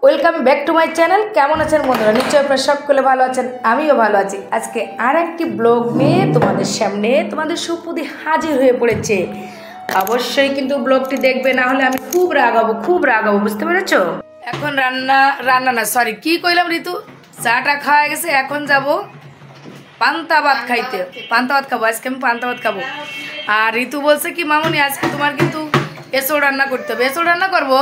Welcome back to my channel. কেমন আছেন বন্ধুরা? নিশ্চয়ই আপনারা সকলে ভালো আছেন, আমিও ভালো আছি। আজকে আর একটি ব্লগ নিয়ে তোমাদের সামনে তোমাদের সুপুদি হাজির হয়ে পড়েছে। অবশ্যই কিন্তু ব্লগটি দেখবে, না হলে আমি খুব রাগাবো, বুঝতে পেরেছ? এখন রান্না না সরি কি কইলাম ঋতু, চাটা খাওয়া গেছে, এখন যাব পান্তা ভাত খাইতে। পান্তা ভাত খাবো আজকে, আমি পান্তা ভাত খাবো। আর ঋতু বলছে কি মামুনি আজকে তোমার কিন্তু এসো রান্না করতে হবে। এসো রান্না করবো,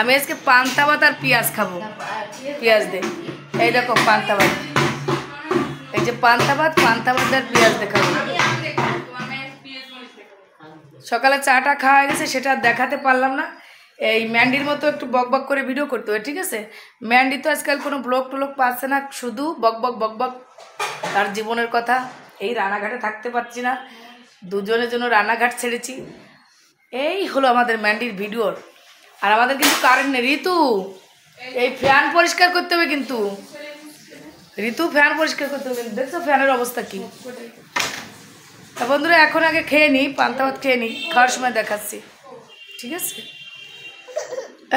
আমি আজকে পান্তা ভাত আর পেঁয়াজ খাবো, পেঁয়াজ দে। এই দেখো পান্তা ভাত, এই যে পান্তা ভাত আর পেঁয়াজ দিয়ে খাবো। সকালে চাটা খাওয়া গেছে, সেটা দেখাতে পারলাম না। এই ম্যান্ডির মতো একটু বক বক করে ভিডিও করতে হবে, ঠিক আছে? ম্যান্ডি তো আজকাল কোনো ব্লগ টলগ পাচ্ছে না, শুধু বক বক তার জীবনের কথা। এই রানাঘাটে থাকতে পারছি না, দুজনের জন্য রানাঘাট ছেড়েছি। এই হলো আমাদের ম্যান্ডির ভিডিওর। আর আমাদের কিন্তু কারেন্ট নেই। ঋতু এই ফ্যান পরিষ্কার করতে হবে কিন্তু, ঋতু ফ্যান পরিষ্কার করতে হবে। দেখছো ফ্যানের অবস্থা কি? তা বন্ধুরা এখন আগে খেয়ে নিই, পান্তা ভাত খেয়ে নিই, খাওয়ার সময় দেখাচ্ছি, ঠিক আছে?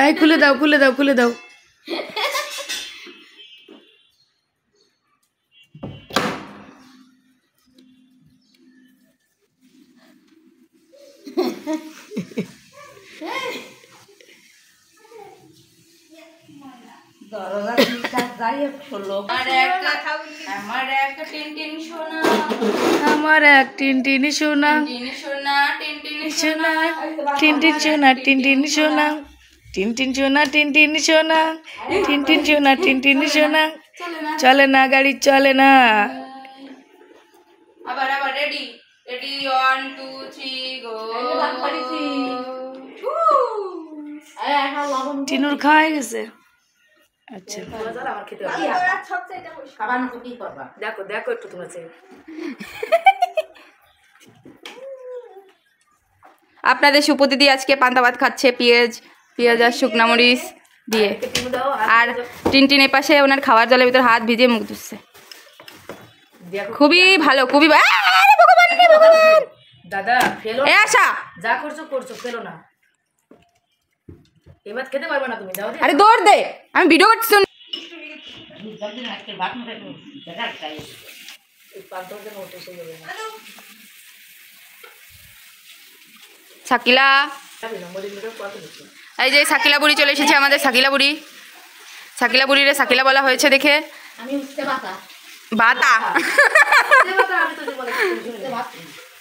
এই খুলে দাও। আমার এক টিনটিনি সোনা, টিনটিনি সোনা, চলে না গাড়ি চলে না। আবার রেডি 1 2 3 গো। টিনুর খাওয়া গেছে। আচ্ছা দেখো একটু তোমরা আপনাদের সুপতি দিয়ে আজকে পান্তা ভাত খাচ্ছে, পেঁয়াজ আর শুকনা মরিচ দিয়ে। আর টিনটিন এ পাশে ওনার খাওয়ার জলের ভিতর হাত ভিজিয়ে মুখ ধুচ্ছে। খুবই ভালো, খুবই ভগবান দাদা ফেলো, এ আশা যা করছো ফেলো না। এবার খেতে পারবে না তুমি, দাও। আরে দৌড় দে, আমি ভিডিও করছি। শাকিলা, এই যে শাকিলা বুড়ি চলে এসেছে আমাদের। শাকিলা বুড়িরে শাকিলা বলা হয়েছে দেখে। বাতা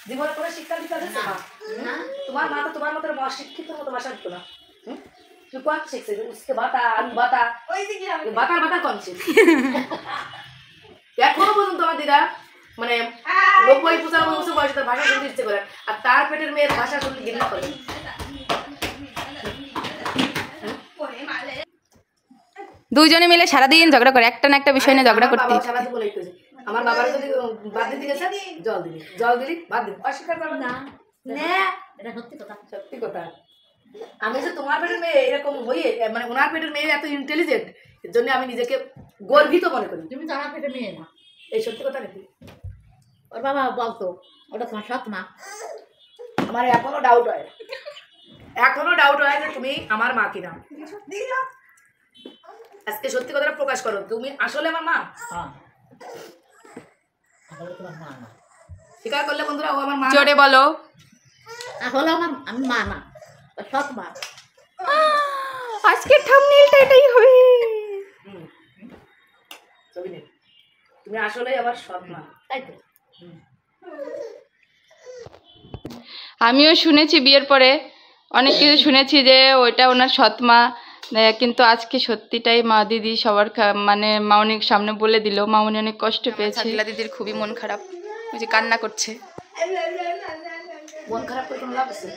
জীবনে কোনো শিক্ষা দিতে দিচ্ছে না। তোমার মা তো তোমার মতো শিক্ষিত মতো ভাষা দিত না। তুই কোন শিখছে? উসকে বাতা, আমি বাতা, বাতা কোন ছিল? এখনো পর্যন্ত আমার দিদা মানে 90-95 বছর বয়সে তার ভাষা শুনতে ইচ্ছে করে, আর তার পেটের মেয়ের ভাষা শুনতে ঘৃণা করে। দুইজনে মিলে সারাদিন ঝগড়া করে, একটা না একটা বিষয় নিয়ে ঝগড়া করতে। আমার বাবার যদি বাদ দিতে গেছে, জল দিলি বাদ দিবি, অস্বীকার করবে না। এটা সত্যি কথা। আমি যে তোমার পেটের মেয়ে এরকম হয়ে, মানে ওনার পেটের মেয়ে এত ইন্টেলিজেন্ট, এর জন্য আমি নিজেকে গর্বিত মনে করি। তুমি তো আমার পেটের মেয়ে না, এই সত্যি কথা নাকি? ওর বাবা বলতো ওটা তোমার সৎ মা। আমার এখনো ডাউট হয় যে তুমি আমার মা কিনা। আজকে সত্যি কথাটা প্রকাশ করো, তুমি আসলে আমার মা? স্বীকার করলে বন্ধুরা ও আমার মা। জোরে বলো। আসলে আমি মা না, সৎ মা। আজকে থাম্বনেইলটা এটাই হবে। তুমি আসলে আমার সৎ মা, তাই তো? আমিও শুনেছি বিয়ের পরে অনেক কিছু শুনেছি যে ওইটা ওনার সৎ মা, কিন্তু আজকে সত্যিটাই মা দিদি সবার মানে মামনির সামনে বলে দিল। মামনি অনেক কষ্ট পেয়েছে। শাকিলা দিদির খুবই মন খারাপ, ওই যে কান্না করছে। মন খারাপ করে কোনো লাভ আছে?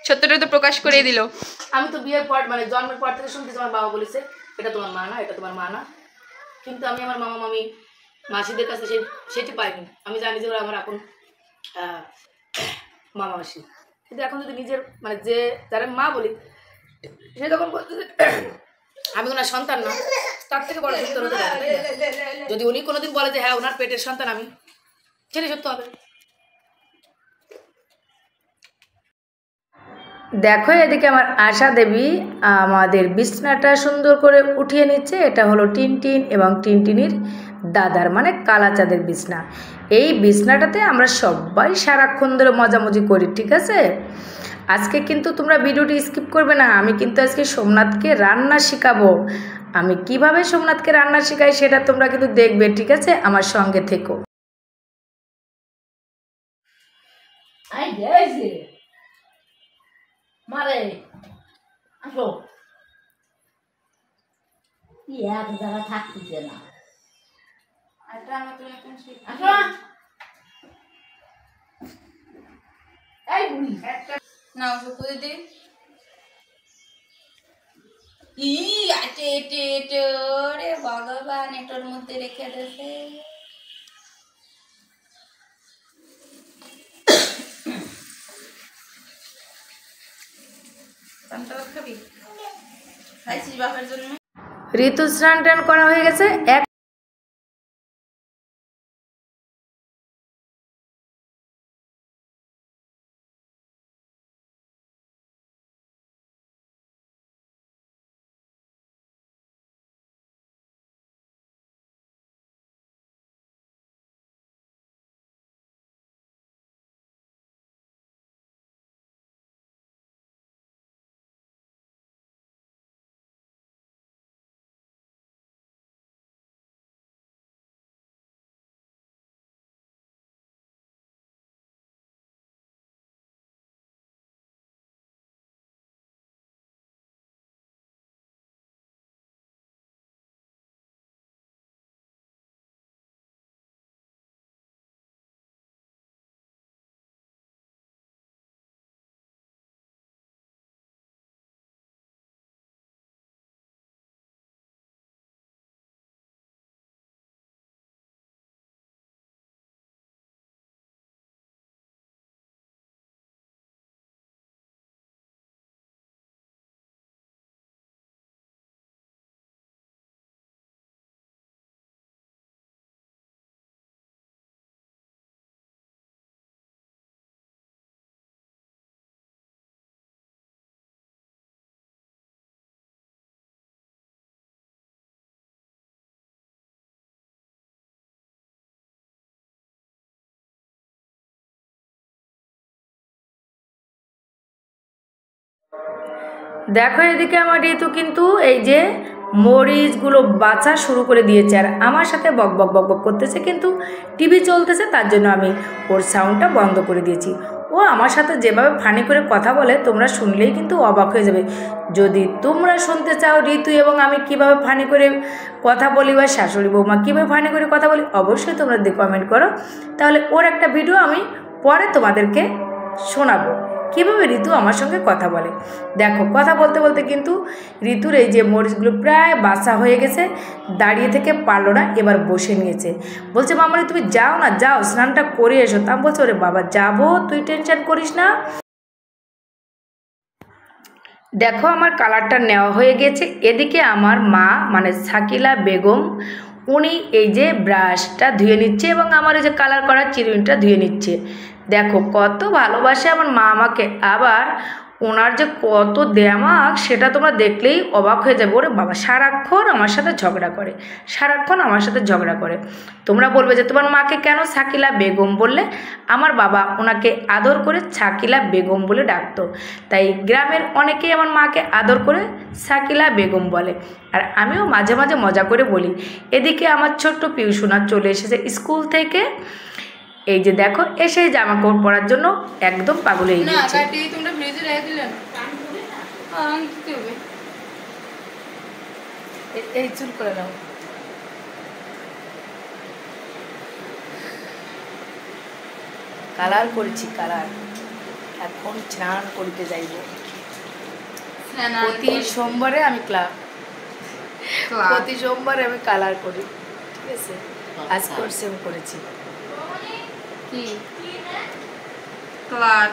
সত্যটা তো প্রকাশ করেই দিল। আমি তো বিয়ের পর মানে জন্মের পর থেকে শুনতেছি আমার বাবা বলেছে এটা তোমার মা না, এটা তোমার মা না। কিন্তু আমি আমার মামা মামি মাসিদের কাছে সেটি পাইনি। আমি জানি যে ওরা আমার এখন মামা মাসি, কিন্তু এখন যদি নিজের মানে যে যারা মা বলি, সে যখন বলছে আমি ওনার সন্তান না, তার থেকে বড় সত্য হতে পারে। যদি উনি কোনোদিন বলে যে হ্যাঁ ওনার পেটের সন্তান আমি, সেটাই সত্য হবে। দেখো এদিকে আমার আশা দেবী আমাদের বিছনাটা সুন্দর করে উঠিয়ে নিচ্ছে। এটা হলো টিনটিন এবং টিনটিনির দাদার মানে কালাচাঁদের বিছনা। এই বিছনাটাতে আমরা সবাই সারাক্ষণ ধরে মজামজি করি, ঠিক আছে। আজকে কিন্তু তোমরা ভিডিওটি স্কিপ করবে না। আমি কিন্তু আজকে সোমনাথকে রান্না শেখাবো। আমি কিভাবে সোমনাথকে রান্না শেখাই সেটা তোমরা কিন্তু দেখবে, ঠিক আছে, আমার সঙ্গে থেকো। মারে আসো, কি এক জায়গায় থাকতেছে না। আসো এই বুড়ি নাও সুপু দিদি। ই আটে এটে এটে রে ভগবান, এটার মধ্যে রেখে দিয়েছে। খাবি খাইছিস বাপের জন্য। ঋতু স্নান টান করা হয়ে গেছে। দেখো এদিকে আমার ঋতু কিন্তু এই যে মরিচগুলো বাছা শুরু করে দিয়েছে আর আমার সাথে বক বক বক বক করতেছে, কিন্তু টিভি চলতেছে তার জন্য আমি ওর সাউন্ডটা বন্ধ করে দিয়েছি। ও আমার সাথে যেভাবে ফানি করে কথা বলে তোমরা শুনলেই কিন্তু অবাক হয়ে যাবে। যদি তোমরা শুনতে চাও ঋতু এবং আমি কিভাবে ফানি করে কথা বলি বা শাশুড়ি বৌমা কীভাবে ফানি করে কথা বলি, অবশ্যই তোমরা কমেন্ট করো, তাহলে ওর একটা ভিডিও আমি পরে তোমাদেরকে শোনাবো কীভাবে ঋতু আমার সঙ্গে কথা বলে। দেখো কথা বলতে বলতে কিন্তু ঋতুর এই যে মরিচগুলো প্রায় বাছা হয়ে গেছে, দাঁড়িয়ে থেকে পারলো না, এবার বসে নিয়েছে। বলছে মামনি তুমি যাও না, যাও স্নানটা করে এসো। তা বলছে ওরে বাবা যাবো, তুই টেনশন করিস না। দেখো আমার কালারটা নেওয়া হয়ে গেছে। এদিকে আমার মা মানে শাকিলা বেগম উনি এই যে ব্রাশটা ধুয়ে নিচ্ছে এবং আমার এই যে কালার করার চিরুনিটা ধুয়ে নিচ্ছে। দেখো কত ভালোবাসে আমার মা আমাকে, আবার ওনার যে কত দেমাক সেটা তোমরা দেখলেই অবাক হয়ে যাবে। ওরে বাবা সারাক্ষণ আমার সাথে ঝগড়া করে, সারাক্ষণ আমার সাথে ঝগড়া করে। তোমরা বলবে যে তোমার মাকে কেন শাকিলা বেগম বললে? আমার বাবা ওনাকে আদর করে শাকিলা বেগম বলে ডাকতো, তাই গ্রামের অনেকেই আমার মাকে আদর করে শাকিলা বেগম বলে। আর আমিও মাঝে মাঝে মজা করে বলি। এদিকে আমার ছোট্ট পিউসোনা চলে এসেছে স্কুল থেকে। এই যে দেখো এসে জামা কাপড় পরার জন্য একদম পাগল হয়ে গেছে। তোমরা ফ্রিজে রেখে দিলে না, এই চুল করে দাও। কালার করেছি, কালার এখন স্নান করতে যাইব। প্রতি সোমবারে আমি প্রতি সোমবারে আমি কালার করি, ঠিক আছে। আজকে সেম করেছি। কি কালার?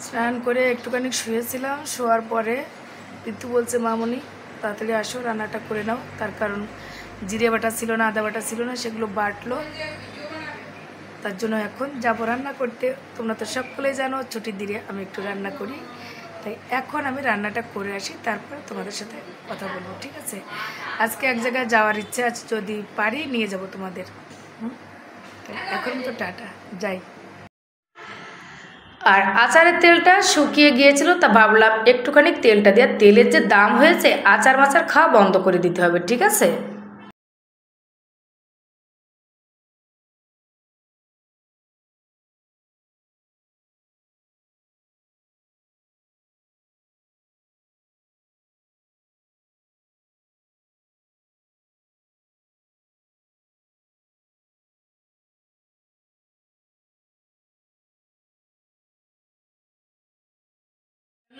স্নান করে একটুখানি শুয়েছিলাম, শোয়ার পরে ঋতু বলছে মামনি তাড়াতাড়ি আসো রান্নাটা করে নাও। তার কারণ জিরে বাটা ছিল না, আদা বাটা ছিল না, সেগুলো বাটলো। তার জন্য এখন যাবো রান্না করতে। তোমরা তো সকলেই জানো ছুটির দিনে আমি একটু রান্না করি, তাই এখন আমি রান্নাটা করে আসি, তারপরে তোমাদের সাথে কথা বলবো, ঠিক আছে? আজকে এক জায়গায় যাওয়ার ইচ্ছে আছে, যদি পারি নিয়ে যাব তোমাদের। এখন তো টাটা, যাই। আর আচারের তেলটা শুকিয়ে গিয়েছিল, তা ভাবলাম একটুখানি তেলটা দিয়ে, তেলের যে দাম হয়েছে আচার মাচার খাওয়া বন্ধ করে দিতে হবে, ঠিক আছে?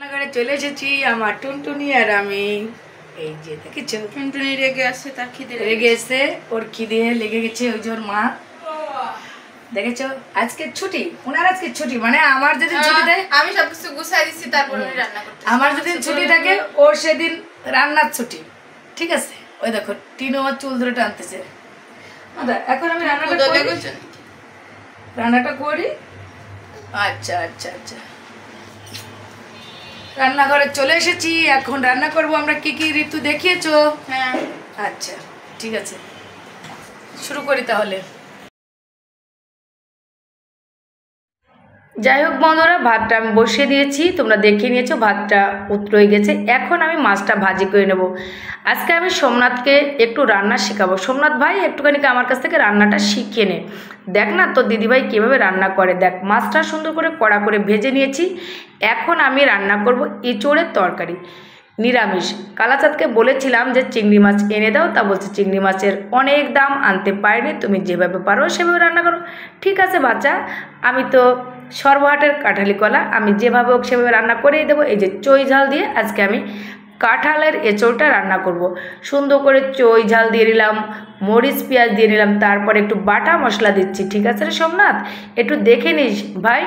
রান্নাঘরে চলে এসেছি আমার টুনটুনি আর আমি। এই যে দেখেছো টুনটুনি রেগে আছে, তার খিদে রেগে এসে, ওর খিদে লেগে গেছে, ওই যে ওর মা। দেখেছো আজকে ছুটি, ওনার আজকে ছুটি, মানে আমার যেদিন ছুটি দেয় আমি সবকিছু গুছাই দিচ্ছি, তারপর উনি রান্না করতে। আমার যেদিন ছুটি থাকে ওর সেদিন রান্নার ছুটি, ঠিক আছে? ওই দেখো টিনু আমার চুল ধরে টানতেছে। এখন আমি রান্নাটা করি। আচ্ছা আচ্ছা আচ্ছা, রান্নাঘরে চলে এসেছি, এখন রান্না করব। আমরা কি কি ঋতু দেখিয়েছো? হ্যাঁ আচ্ছা ঠিক আছে, শুরু করি তাহলে। যাই হোক বন্ধুরা, ভাতটা আমি বসিয়ে দিয়েছি, তোমরা দেখে নিয়েছো ভাতটা উতর হয়ে গেছে। এখন আমি মাছটা ভাজি করে নেব। আজকে আমি সোমনাথকে একটু রান্না শেখাবো। সোমনাথ ভাই একটুখানি আমার কাছ থেকে রান্নাটা শিখিয়ে নে, দেখ না তোর দিদিভাই কীভাবে রান্না করে। দেখ মাছটা সুন্দর করে কড়া করে ভেজে নিয়েছি। এখন আমি রান্না করব এঁচোড়ের তরকারি, নিরামিষ। কালাচাঁদকে বলেছিলাম যে চিংড়ি মাছ এনে দাও, তা বলছে চিংড়ি মাছের অনেক দাম, আনতে পারিনি, তুমি যেভাবে পারো সেভাবে রান্না করো। ঠিক আছে বাচ্চা, আমি তো সর্বহাটের কাঁঠালি কলা, আমি যেভাবে হোক সেভাবে রান্না করেই দেবো। এই যে চই ঝাল দিয়ে আজকে আমি কাঁঠালের এঁচোড়টা রান্না করব। সুন্দর করে চই ঝাল দিয়ে নিলাম, মরিচ পেঁয়াজ দিয়ে নিলাম, তারপরে একটু বাটা মশলা দিচ্ছি। ঠিক আছে রে সোমনাথ, একটু দেখে নিস ভাই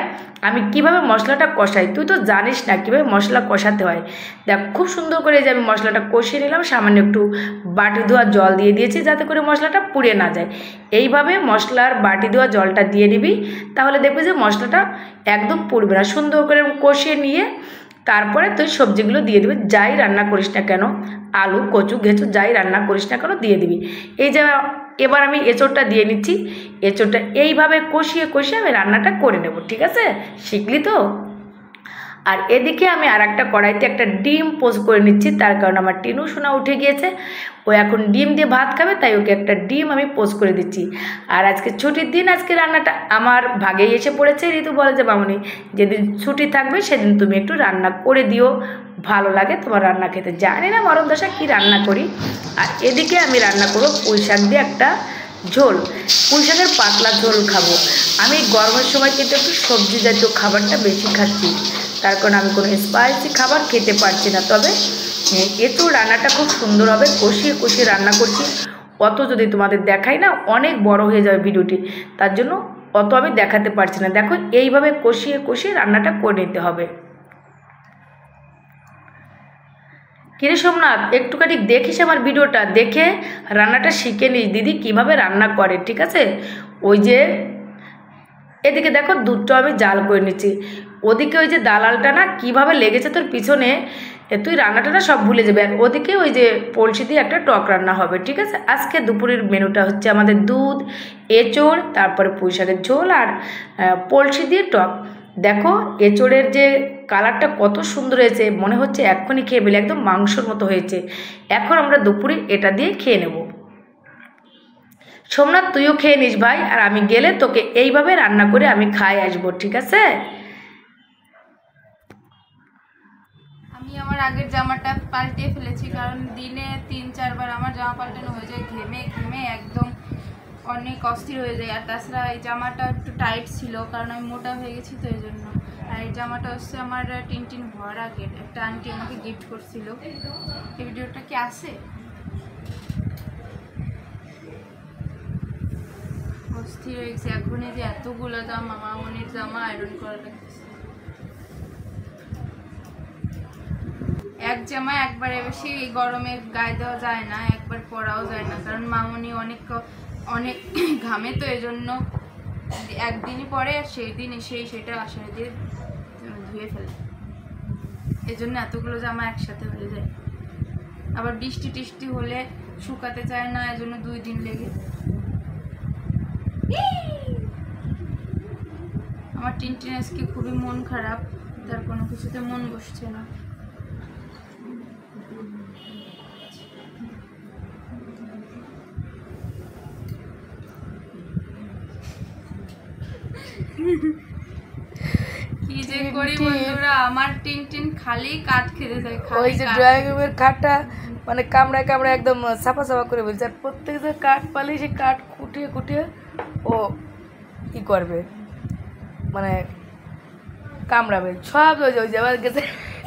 আমি কিভাবে মশলাটা কষাই, তুই তো জানিস না কিভাবে মশলা কষাতে হয়। দেখ খুব সুন্দর করে যে আমি মশলাটা কষিয়ে নিলাম, সামান্য একটু বাটি ধোয়া জল দিয়ে দিয়েছি যাতে করে মশলাটা পুড়ে না যায়। এইভাবে মশলার বাটি ধোয়া জলটা দিয়ে নিবি, তাহলে দেখবি যে মশলাটা একদম পুড়বে না। সুন্দর করে কষিয়ে নিয়ে তারপরে তুই সবজিগুলো দিয়ে দিবি, যাই রান্না করিস না কেন, আলু কচু ঘেঁচু যাই রান্না করিস না কেন দিয়ে দিবি। এই যে এবার আমি এঁচোড়টা দিয়ে নিচ্ছি, এঁচোড়টা এইভাবে কষিয়ে কষিয়ে আমি রান্নাটা করে নেব, ঠিক আছে? শিখলি তো? আর এদিকে আমি আর একটা কড়াইতে একটা ডিম পোস্ট করে নিচ্ছি, তার কারণ আমার টিনু সোনা উঠে গিয়েছে, ও এখন ডিম দিয়ে ভাত খাবে, তাই ওকে একটা ডিম আমি পোস্ট করে দিচ্ছি। আর আজকে ছুটির দিন, আজকে রান্নাটা আমার ভাগেই এসে পড়েছে। ঋতু বলে যে মামনি যেদিন ছুটি থাকবে সেদিন তুমি একটু রান্না করে দিও, ভালো লাগে তোমার রান্না খেতে। জানি না মরণ দশা কী রান্না করি। আর এদিকে আমি রান্না করবো পুঁই শাক দিয়ে একটা ঝোল, পুঁই শাকের পাতলা ঝোল খাবো। আমি গরমের সময় কিন্তু একটু সবজি জাতীয় খাবারটা বেশি খাচ্ছি, তার কারণ আমি কোনো স্পাইসি খাবার খেতে পারছি না। তবে এঁচোড় রান্নাটা খুব সুন্দর হবে, কষিয়ে কষিয়ে রান্না করছি। অত যদি তোমাদের দেখাই না অনেক বড় হয়ে যাবে ভিডিওটি, তার জন্য অত আমি দেখাতে পারছি না। দেখো এইভাবে কষিয়ে কষিয়ে রান্নাটা করে নিতে হবে। কিরে সোমনাথ একটুখানি দেখিস আমার ভিডিওটা, দেখে রান্নাটা শিখে নিস দিদি কীভাবে রান্না করে, ঠিক আছে? ওই যে এদিকে দেখো দুধটা আমি জাল করে নিচ্ছি, ওদিকে ওই যে দালালটা না কীভাবে লেগেছে তোর পিছনে, তুই রান্নাটা না সব ভুলে যাবে। আর ওদিকে ওই যে পলসি দিয়ে একটা টক রান্না হবে, ঠিক আছে? আজকে দুপুরের মেনুটা হচ্ছে আমাদের দুধ, এঁচোড়, তারপরে পুঁই শাকের ঝোল আর পলসি দিয়ে টক। দেখো এঁচোড়ের যে কালারটা কত সুন্দর হয়েছে, মনে হচ্ছে এক্ষুনি খেয়ে ফেলে, একদম মাংসর মতো হয়েছে। এখন আমরা দুপুরে এটা দিয়ে খেয়ে নেব। সোমনাথ তুইও খেয়ে নিস ভাই, আর আমি গেলে তোকে এইভাবে রান্না করে আমি খাই আসবো, ঠিক আছে? আমি আমার আগের জামাটা পাল্টে ফেলেছি, কারণ দিনে 3-4 বার আমার জামা পাল্টানো হয়ে যায়, ঘেমে ঘেমে একদম অনেক অস্থির হয়ে যায়। আর তাছাড়া এই জামাটা একটু টাইট ছিল, কারণ আমি মোটা হয়ে গেছি তো এই জন্য। আর এই জামাটা হচ্ছে আমার টিনটিন ভরা গেট, একটা আন্টি আমাকে গিফট করছিল। এই ভিডিওটা কি আছে? অস্থির হয়ে গেছে এখনই যে এতগুলো জামা, মামনির জামা আয়রন করা লাগছে। এক জামা একবারে বেশি এই গরমে গায়ে দেওয়া যায় না, একবার পরাও যায় না, কারণ মামনি অনেক ঘামে তো এই জন্য একদিনই পরে আর সেই দিন এসেই সেটা আষাঢ়ে দিয়ে ধুয়ে ফেলে। এই জন্য এতগুলো জামা একসাথে হয়ে যায়। আবার বৃষ্টি টিষ্টি হলে শুকাতে চায় না, এজন্য 2 দিন লেগে। আমার টিনটিন আজকে খুবই মন খারাপ, তার কোনো কিছুতে মন বসছে না। কি যে করি বন্ধুরা, আমার টিনটিন খালি কাঠ খেতে যায়। ওই যে ড্রয়িং রুমের খাটটা মানে কামড়ায় কামড়ায় একদম সাফা সাফা করে বলছে, আর প্রত্যেক যে কাঠ পালে সেই কাঠ কুটিয়ে কুটিয়ে ও ই করবে, মানে কামড়াবে সব। ওই যে আবার গেছে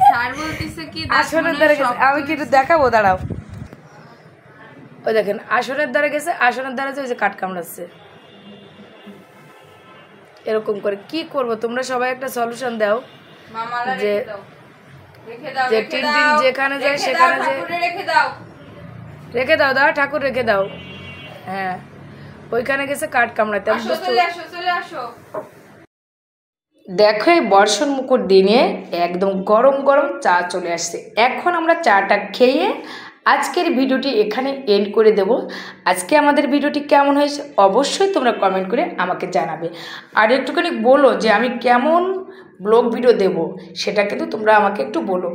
স্যার বলতেছে কি আসনের দ্বারা গেছে, আমি কি একটু দেখাবো, দাঁড়াও। ওই দেখেন আসনের দ্বারা গেছে, আসনের দ্বারা যে ওই যে কাঠ কামড়াচ্ছে এরকম করে। কি করব, তোমরা সবাই একটা সলিউশন দাও যে যে টিনটিন যেখানে যায় সেখানে যে রেখে দাও। দাও ঠাকুর রেখে দাও। হ্যাঁ ওইখানে গেছে কাঠ কামড়াতে। দেখো এই বর্ষণ মুখর দিনে একদম গরম গরম চা চলে আসছে। এখন আমরা চাটা খেয়ে আজকের ভিডিওটি এখানে এন্ড করে দেব। আজকে আমাদের ভিডিওটি কেমন হয়েছে অবশ্যই তোমরা কমেন্ট করে আমাকে জানাবে। আর একটুখানি বলো যে আমি কেমন ব্লগ ভিডিও দেব, সেটা কিন্তু তোমরা আমাকে একটু বলো।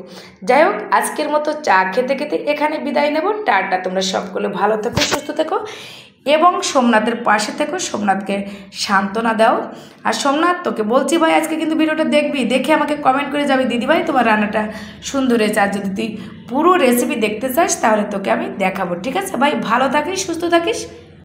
যাই হোক, আজকের মতো চা খেতে খেতে এখানে বিদায় নেব। টাটা, তোমরা সকলে ভালো থেকো, সুস্থ থেকো এবং সোমনাথের পাশে থেকো। সোমনাথকে সান্ত্বনা দাও। আর সোমনাথ, তোকে বলছি ভাই, আজকে কিন্তু ভিডিওটা দেখবি, দেখে আমাকে কমেন্ট করে যাবি দিদি ভাই তোমার রান্নাটা সুন্দর হয়েছে। আর যদি তুই পুরো রেসিপি দেখতে চাস তাহলে তোকে আমি দেখাবো, ঠিক আছে ভাই? ভালো থাকিস, সুস্থ থাকিস।